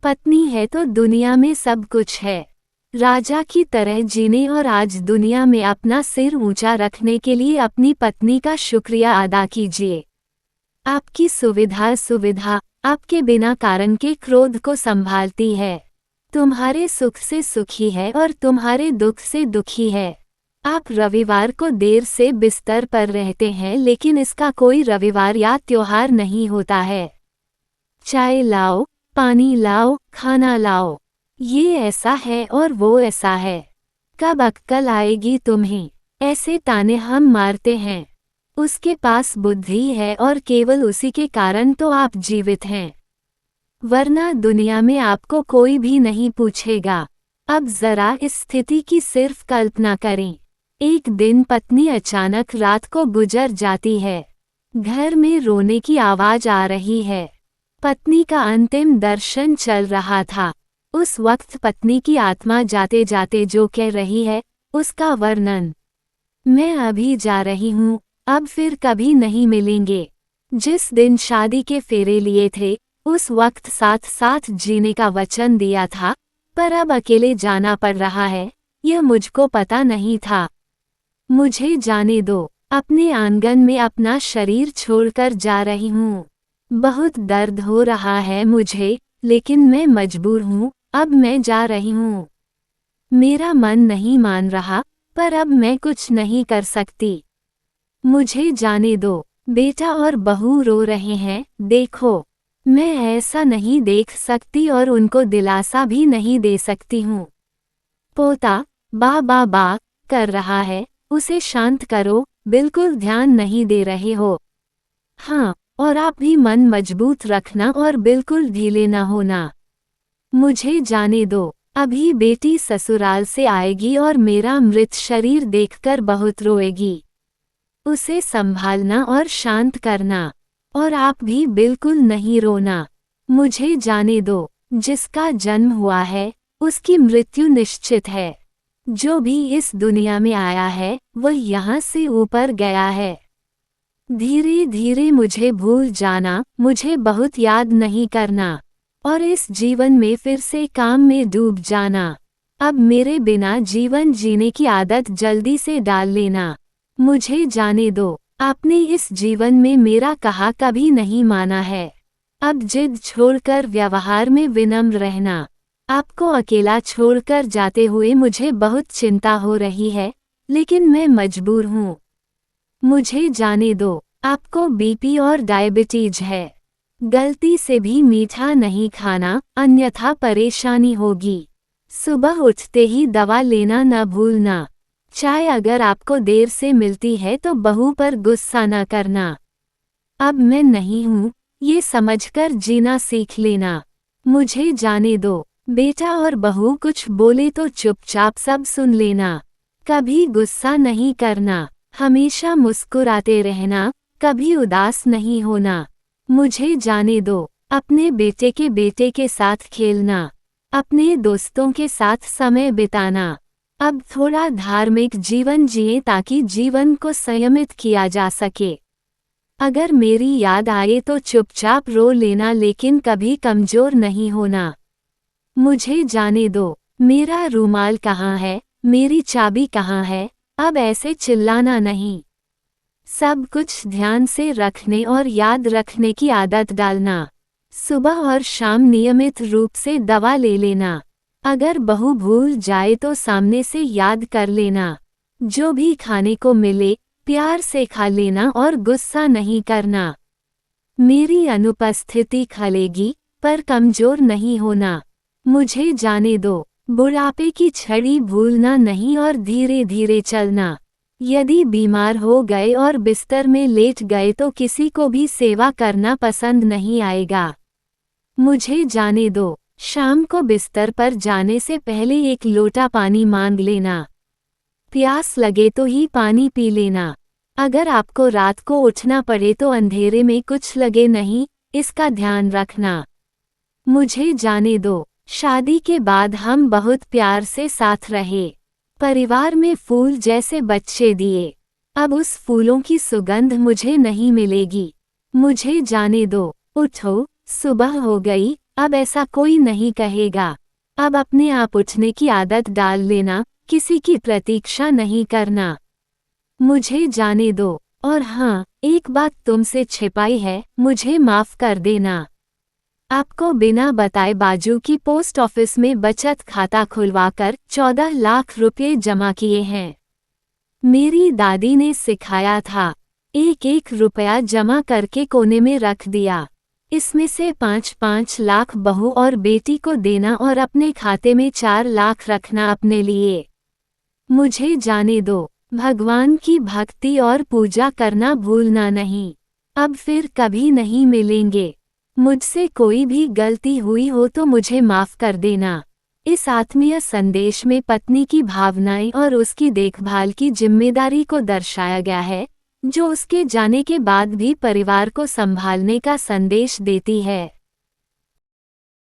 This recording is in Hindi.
पत्नी है तो दुनिया में सब कुछ है। राजा की तरह जीने और आज दुनिया में अपना सिर ऊंचा रखने के लिए अपनी पत्नी का शुक्रिया अदा कीजिए। आपकी सुविधा आपके बिना कारण के क्रोध को संभालती है। तुम्हारे सुख से सुखी है और तुम्हारे दुख से दुखी है। आप रविवार को देर से बिस्तर पर रहते हैं, लेकिन इसका कोई रविवार या त्योहार नहीं होता है। चाय लाओ, पानी लाओ, खाना लाओ, ये ऐसा है और वो ऐसा है। कब अक्ल आएगी तुम्हें? ऐसे ताने हम मारते हैं। उसके पास बुद्धि है और केवल उसी के कारण तो आप जीवित हैं, वरना दुनिया में आपको कोई भी नहीं पूछेगा। अब जरा इस स्थिति की सिर्फ कल्पना करें। एक दिन पत्नी अचानक रात को गुजर जाती है। घर में रोने की आवाज आ रही है। पत्नी का अंतिम दर्शन चल रहा था। उस वक्त पत्नी की आत्मा जाते जाते जो कह रही है, उसका वर्णन। मैं अभी जा रही हूँ, अब फिर कभी नहीं मिलेंगे। जिस दिन शादी के फेरे लिए थे, उस वक्त साथ साथ जीने का वचन दिया था, पर अब अकेले जाना पड़ रहा है, यह मुझको पता नहीं था। मुझे जाने दो, अपने आंगन में अपना शरीर छोड़कर जा रही हूँ। बहुत दर्द हो रहा है मुझे, लेकिन मैं मजबूर हूँ, अब मैं जा रही हूँ। मेरा मन नहीं मान रहा, पर अब मैं कुछ नहीं कर सकती। मुझे जाने दो। बेटा और बहू रो रहे हैं, देखो। मैं ऐसा नहीं देख सकती और उनको दिलासा भी नहीं दे सकती हूँ। पोता बा कर रहा है, उसे शांत करो, बिल्कुल ध्यान नहीं दे रहे हो। हाँ, और आप भी मन मजबूत रखना और बिल्कुल ढीले न होना। मुझे जाने दो। अभी बेटी ससुराल से आएगी और मेरा मृत शरीर देखकर बहुत रोएगी। उसे संभालना और शांत करना, और आप भी बिल्कुल नहीं रोना। मुझे जाने दो। जिसका जन्म हुआ है, उसकी मृत्यु निश्चित है। जो भी इस दुनिया में आया है, वह यहाँ से ऊपर गया है। धीरे धीरे मुझे भूल जाना, मुझे बहुत याद नहीं करना, और इस जीवन में फिर से काम में डूब जाना। अब मेरे बिना जीवन जीने की आदत जल्दी से डाल लेना। मुझे जाने दो। आपने इस जीवन में मेरा कहा कभी नहीं माना है। अब जिद छोड़कर व्यवहार में विनम्र रहना। आपको अकेला छोड़कर जाते हुए मुझे बहुत चिंता हो रही है, लेकिन मैं मजबूर हूँ। मुझे जाने दो। आपको बीपी और डायबिटीज है। गलती से भी मीठा नहीं खाना, अन्यथा परेशानी होगी। सुबह उठते ही दवा लेना न भूलना। चाय अगर आपको देर से मिलती है तो बहू पर गुस्सा न करना। अब मैं नहीं हूँ, ये समझकर जीना सीख लेना। मुझे जाने दो। बेटा और बहू कुछ बोले तो चुपचाप सब सुन लेना। कभी गुस्सा नहीं करना, हमेशा मुस्कुराते रहना, कभी उदास नहीं होना। मुझे जाने दो। अपने बेटे के साथ खेलना, अपने दोस्तों के साथ समय बिताना। अब थोड़ा धार्मिक जीवन जिए ताकि जीवन को संयमित किया जा सके। अगर मेरी याद आए तो चुपचाप रो लेना, लेकिन कभी कमजोर नहीं होना। मुझे जाने दो। मेरा रूमाल कहाँ है, मेरी चाबी कहाँ है, अब ऐसे चिल्लाना नहीं। सब कुछ ध्यान से रखने और याद रखने की आदत डालना। सुबह और शाम नियमित रूप से दवा ले लेना। अगर बहू भूल जाए तो सामने से याद कर लेना। जो भी खाने को मिले प्यार से खा लेना और गुस्सा नहीं करना। मेरी अनुपस्थिति खलेगी, पर कमजोर नहीं होना। मुझे जाने दो। बुढ़ापे की छड़ी भूलना नहीं और धीरे धीरे चलना। यदि बीमार हो गए और बिस्तर में लेट गए तो किसी को भी सेवा करना पसंद नहीं आएगा। मुझे जाने दो। शाम को बिस्तर पर जाने से पहले एक लोटा पानी मांग लेना। प्यास लगे तो ही पानी पी लेना। अगर आपको रात को उठना पड़े तो अंधेरे में कुछ लगे नहीं, इसका ध्यान रखना। मुझे जाने दो। शादी के बाद हम बहुत प्यार से साथ रहे। परिवार में फूल जैसे बच्चे दिए। अब उस फूलों की सुगंध मुझे नहीं मिलेगी। मुझे जाने दो। उठो, सुबह हो गई, अब ऐसा कोई नहीं कहेगा। अब अपने आप उठने की आदत डाल लेना, किसी की प्रतीक्षा नहीं करना। मुझे जाने दो। और हाँ, एक बात तुमसे छिपाई है, मुझे माफ कर देना। आपको बिना बताए बाजू की पोस्ट ऑफिस में बचत खाता खुलवाकर 14 लाख रुपए जमा किए हैं। मेरी दादी ने सिखाया था, एक एक रुपया जमा करके कोने में रख दिया। इसमें से 5-5 लाख बहू और बेटी को देना और अपने खाते में 4 लाख रखना अपने लिए। मुझे जाने दो। भगवान की भक्ति और पूजा करना भूलना नहीं। अब फिर कभी नहीं मिलेंगे। मुझसे कोई भी गलती हुई हो तो मुझे माफ कर देना। इस आत्मीय संदेश में पत्नी की भावनाएं और उसकी देखभाल की जिम्मेदारी को दर्शाया गया है, जो उसके जाने के बाद भी परिवार को संभालने का संदेश देती है।